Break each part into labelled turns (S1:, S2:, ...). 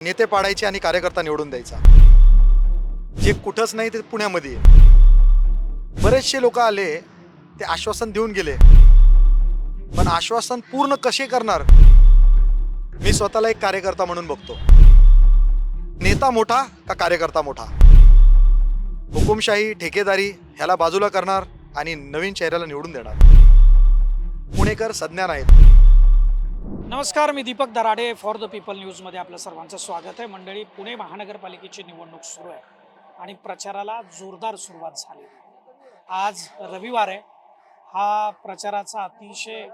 S1: नेते पाडायचे आणि कार्यकर्ता निवडून द्यायचा. जे कुठंच नाही ते पुण्यामध्ये आहे. बरेचसे लोक आले, ते आश्वासन देऊन गेले, पण आश्वासन पूर्ण कसे करणार? मी स्वतःला एक कार्यकर्ता म्हणून बघतो. नेता मोठा का कार्यकर्ता मोठा? हुकुमशाही, ठेकेदारी ह्याला बाजूला करणार आणि नवीन चेहऱ्याला निवडून देणार. पुणेकर सज्ञान आहेत.
S2: नमस्कार, मी Deepak Darade. For the people न्यूजमध्ये आपलं सर्वांचं स्वागत आहे. मंडळी, पुणे महानगरपालिकेची निवडणूक सुरू आहे आणि प्रचाराला जोरदार सुरुवात झाली. आज रविवार आहे. हा प्रचाराचा अतिशय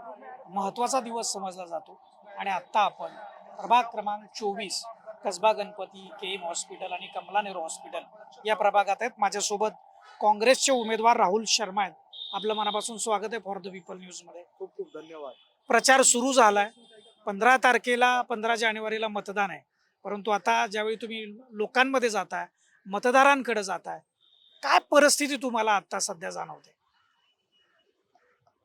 S2: महत्त्वाचा दिवस समजला जातो आणि आत्ता आपण प्रभाग क्रमांक 24 कसबा गणपती, के हॉस्पिटल आणि कमला नेहरू हॉस्पिटल या प्रभागात आहेत. माझ्यासोबत काँग्रेसचे उमेदवार राहुल शर्मा आहेत. आपलं मनापासून स्वागत आहे फॉर द पीपल न्यूजमध्ये.
S1: खूप खूप धन्यवाद.
S2: प्रचार सुरू झालाय. 15 तारखेला 15 जानेवारीला मतदान आहे, परंतु आता ज्यावेळी तुम्ही लोकांमध्ये जाताय, मतदारांकडे जाताय, काय परिस्थिती तुम्हाला आता सध्या जाणवते?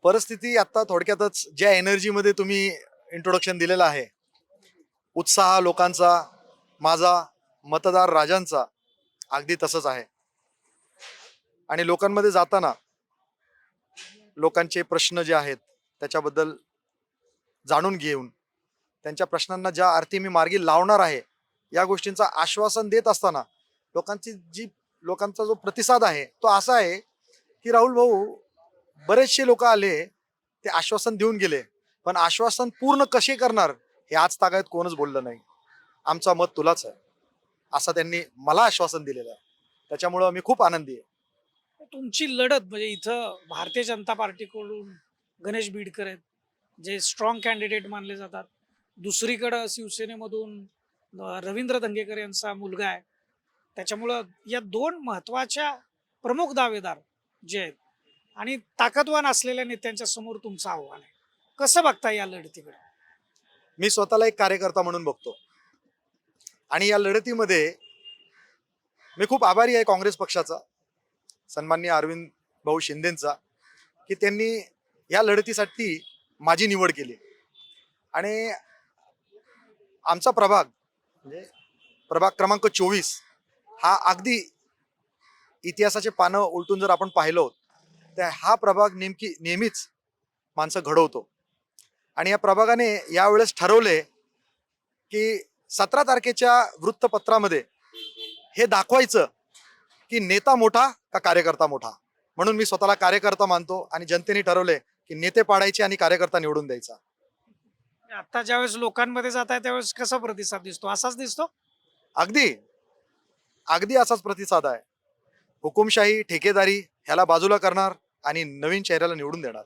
S1: परिस्थिती आता थोडक्यातच ज्या एनर्जीमध्ये तुम्ही इंट्रोडक्शन दिलेलं आहे, उत्साह लोकांचा, माझा मतदार राजांचा अगदी तसंच आहे. आणि लोकांमध्ये जाताना लोकांचे प्रश्न जे आहेत त्याच्याबद्दल जाणून घेऊन त्यांच्या प्रश्नांना ज्या अर्थी मी मार्गी लावणार आहे या गोष्टींचा आश्वासन देत असताना लोकांचा जो प्रतिसाद आहे तो असा आहे की राहुल भाऊ, बरेचसे लोक आले, ते आश्वासन देऊन गेले, पण आश्वासन पूर्ण कसे करणार हे आज तागायत कोणच बोललं नाही. आमचा मत तुलाच आहे असं त्यांनी मला आश्वासन दिलेलं आहे. त्याच्यामुळं मी खूप आनंदी आहे.
S2: तुमची लढत म्हणजे इथं भारतीय जनता पार्टीकडून गणेश बीडकर आहेत, जे स्ट्रॉंग कॅन्डिडेट मानले जातात. दुसरीकडं शिवसेनेमधून रवींद्र धंगेकर यांचा मुलगा आहे. त्याच्यामुळं या दोन महत्वाच्या प्रमुख दावेदार जे आहेत आणि ताकदवान असलेल्या नेत्यांच्या समोर तुमचं आव्हान आहे. कसं बघता या लढतीकडे?
S1: मी स्वतःला एक कार्यकर्ता म्हणून बघतो आणि या लढतीमध्ये मी खूप आभारी आहे काँग्रेस पक्षाचा, सन्माननीय अरविंद भाऊ शिंदेंचा, की त्यांनी या लढतीसाठी माझी निवड केली. आणि आमचा प्रभाग म्हणजे प्रभाग क्रमांक 24 हा अगदी इतिहासाचे पानं उलटून जर आपण पाहिलो तर हा प्रभाग नेहमीच माणसं घडवतो. आणि या प्रभागाने यावेळेस ठरवले की 17 तारखेच्या वृत्तपत्रामध्ये हे दाखवायचं की नेता मोठा का कार्यकर्ता मोठा. म्हणून मी स्वतःला कार्यकर्ता मानतो आणि जनतेने ठरवले की नेते पाडायचे आणि कार्यकर्ता निवडून द्यायचा.
S2: आता ज्यावेळेस लोकांमध्ये जात आहे त्यावेळेस कसा प्रतिसाद दिसतो? असाच दिसतो?
S1: अगदी अगदी असाच प्रतिसाद आहे. हुकुमशाही, ठेकेदारी ह्याला बाजूला करणार आणि नवीन चेहऱ्याला निवडून देणार.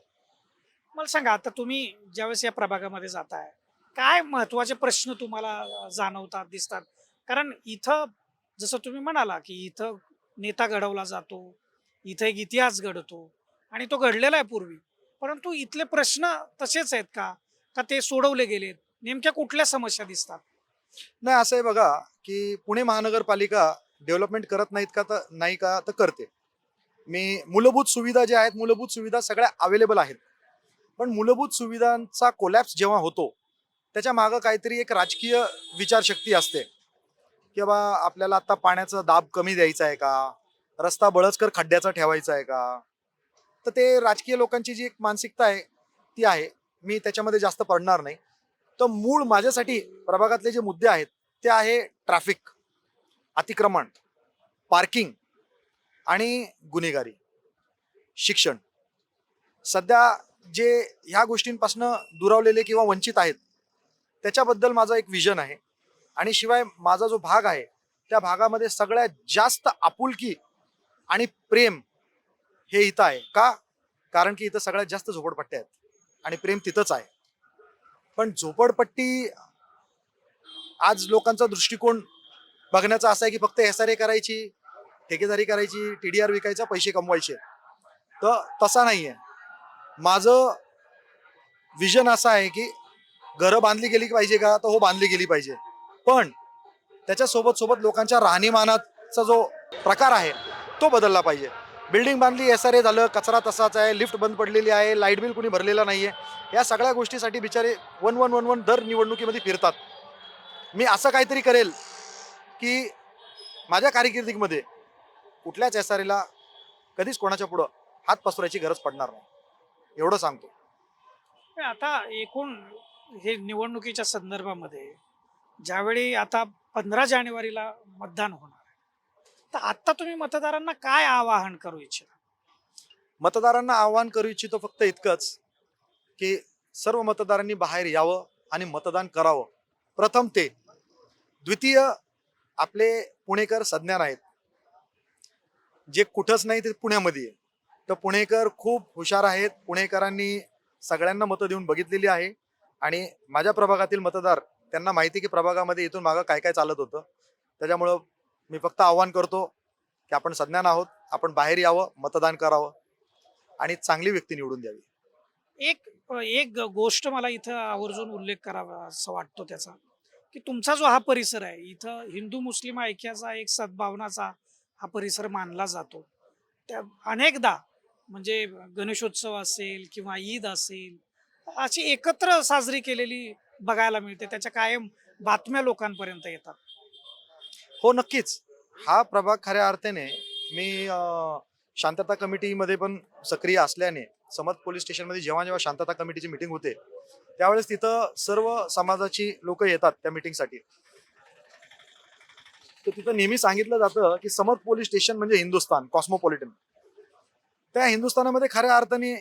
S2: मला सांगा, आता तुम्ही ज्यावेळेस या प्रभागामध्ये जाताय, काय महत्वाचे प्रश्न तुम्हाला जाणवतात, दिसतात? कारण इथं जसं तुम्ही म्हणाला की इथं नेता घडवला जातो, इथं एक इतिहास घडतो आणि तो घडलेला आहे पूर्वी, परंतु इथले प्रश्न तसेच आहेत का का ते सोडवले गेलेत? नेमक्या कुठल्या समस्या दिसतात?
S1: नाही, असं आहे बघा की पुणे महानगरपालिका डेव्हलपमेंट करत नाहीत का, तर नाही का, तर करते. मूलभूत सुविधा ज्या आहेत, मूलभूत सुविधा सगळ्या अवेलेबल आहेत, पण मूलभूत सुविधांचा कोलॅप्स जेव्हा होतो त्याच्या मागं काहीतरी एक राजकीय विचारशक्ती असते की बा आपल्याला आता पाण्याचा दाब कमी द्यायचा आहे का, रस्ता बळचकर खड्ड्याचा ठेवायचा आहे का. तर ते राजकीय लोकांची जी एक मानसिकता आहे ती आहे. मी त्याच्यामध्ये जास्त पडणार नाही. तर मूळ माझ्यासाठी प्रभागातले जे मुद्दे आहेत ते आहे ट्रॅफिक, अतिक्रमण, पार्किंग आणि गुन्हेगारी, शिक्षण. सध्या जे ह्या गोष्टींपासून दुरावलेले किंवा वंचित आहेत त्याच्याबद्दल माझं एक विजन आहे. आणि शिवाय माझा जो भाग आहे त्या भागामध्ये सगळ्यात जास्त आपुलकी आणि प्रेम हे इथं आहे. का? कारण की इथं सगळ्यात जास्त झोपडपट्ट्या आहेत आणि प्रेम तिथंच आहे. पण झोपडपट्टी आज लोकांचा दृष्टिकोन बघण्याचा असा आहे की फक्त SRA करायची, ठेकेदारी करायची, TDR विकायचा, पैसे कमवायचे. तर तसा नाही आहे. माझं विजन असं आहे की घरं बांधली गेली पाहिजे का, तर हो, बांधली गेली पाहिजे, पण त्याच्या सोबत लोकांच्या राहणीमानाचा जो प्रकार आहे तो बदलला पाहिजे. बिल्डिंग बांधली, SRA झालं, कचरा तसाच आहे, लिफ्ट बंद पडलेली आहे, लाईट बिल कुणी भरलेलं नाहीये. या सगळ्या गोष्टीसाठी बिचारे 1111 दर निवडणुकीमध्ये फिरतात. मी असं काहीतरी करेल की माझ्या कारकिर्दीमध्ये कुठल्याच SRA कधीच कोणाच्या पुढं हात पसरायची गरज पडणार नाही, एवढं सांगतो.
S2: पण आता एकूण हे निवडणुकीच्या संदर्भामध्ये ज्यावेळी आता 15 जानेवारीला मतदान होणार आहे, तर आता तुम्ही मतदारांना काय आवाहन करू इच्छिता?
S1: मतदारांना आवाहन करू इच्छितो फक्त इतकंच की सर्व मतदारांनी बाहेर यावं आणि मतदान करावं. प्रथम ते. द्वितीय, आपले पुणेकर सज्ञान आहेत, जे कुठंच नाही ते पुण्यामध्ये आहे. तर पुणेकर खूप हुशार आहेत. पुणेकरांनी सगळ्यांना मतं देऊन बघितलेली आहे आणि माझ्या प्रभागातील मतदार त्यांना माहिती की प्रभागामध्ये इथून मागं काय काय चालत होतं. त्याच्यामुळं मी फक्त आव्हान करतो की आपण सज्ञान आहोत, आपण बाहेर यावं, मतदान करावं आणि चांगली व्यक्ती निवडून द्यावी.
S2: एक एक गोष्ट मला इथं आवर्जून उल्लेख करावा असं वाटतो त्याचा, की तुमचा जो हा परिसर आहे, इथं हिंदू मुस्लिम ऐक्याचा एक सद्भावनाचा हा परिसर मानला जातो. त्या अनेकदा म्हणजे गणेशोत्सव असेल किंवा ईद असेल, अशी एकत्र साजरी केलेली बघायला मिळते. त्याच्या कायम बातम्या लोकांपर्यंत येतात.
S1: हो, नक्कीच. हा प्रभाग खऱ्या अर्थाने मी शांतता कमिटीमध्ये पण सक्रिय असल्याने समत पोलीस स्टेशनमध्ये जेव्हा जेव्हा शांतता कमिटीची मीटिंग होते, त्यावेळेस तिथं सर्व समाजाची लोक येतात त्या मीटिंगसाठी. तर तिथं नेहमी सांगितलं जातं की समत पोलीस स्टेशन म्हणजे हिंदुस्थान, कॉस्मोपॉलिटन. त्या हिंदुस्थानामध्ये खऱ्या अर्थाने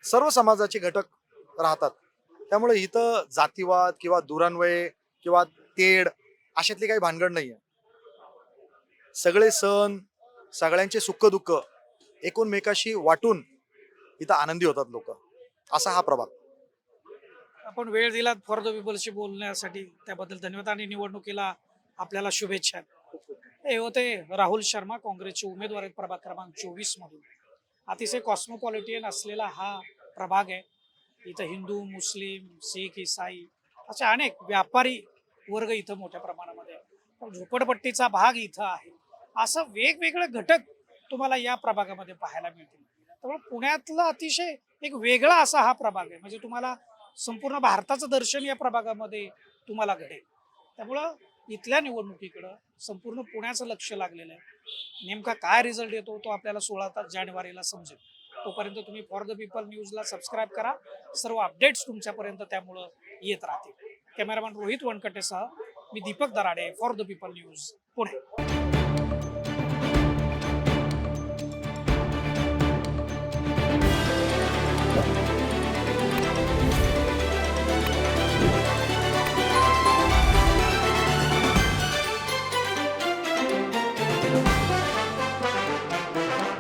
S1: सर्व समाजाचे घटक राहतात. त्यामुळे इथं जातीवाद किंवा दुरान्वय किंवा तेढ अशातली काही भानगड नाहीये. सगळे सण, सगळ्यांचे सुख दुःख एकूणमेकाशी वाटून इथं आनंदी होतात लोक. असा हा प्रभाग.
S2: आपण वेळ दिलात फॉर द पीपलशी बोलण्यासाठी त्याबद्दल धन्यवाद आणि निवडणुकीला आपल्याला शुभेच्छा. हे होते राहुल शर्मा, काँग्रेसचे उमेदवार आहेत प्रभाग क्रमांक 24 मधून. अतिशय कॉस्मोपॉलिटियन असलेला हा प्रभाग आहे. इथं हिंदू, मुस्लिम, शीख, इसाई असे अनेक व्यापारी वर्ग इथं मोठ्या प्रमाणामध्ये आहे. पण झोपडपट्टीचा भाग इथं आहे. असं वेगवेगळे घटक तुम्हाला या प्रभागामध्ये पाहायला मिळतील. त्यामुळे पुण्यातला अतिशय एक वेगळा असा हा प्रभाग आहे. म्हणजे तुम्हाला संपूर्ण भारताचं दर्शन या प्रभागामध्ये तुम्हाला घडेल. त्यामुळं इथल्या निवडणुकीकडं संपूर्ण पुण्याचं लक्ष लागलेलं आहे. नेमका काय रिझल्ट येतो तो आपल्याला 16 जानेवारीला समजेल. तोपर्यंत तुम्ही फॉर द पीपल न्यूजला सबस्क्राईब करा. सर्व अपडेट्स तुमच्यापर्यंत त्यामुळं येत राहतील. कॅमेरामॅन रोहित वनकटेसह मी Deepak Darade, for the people news, Pune.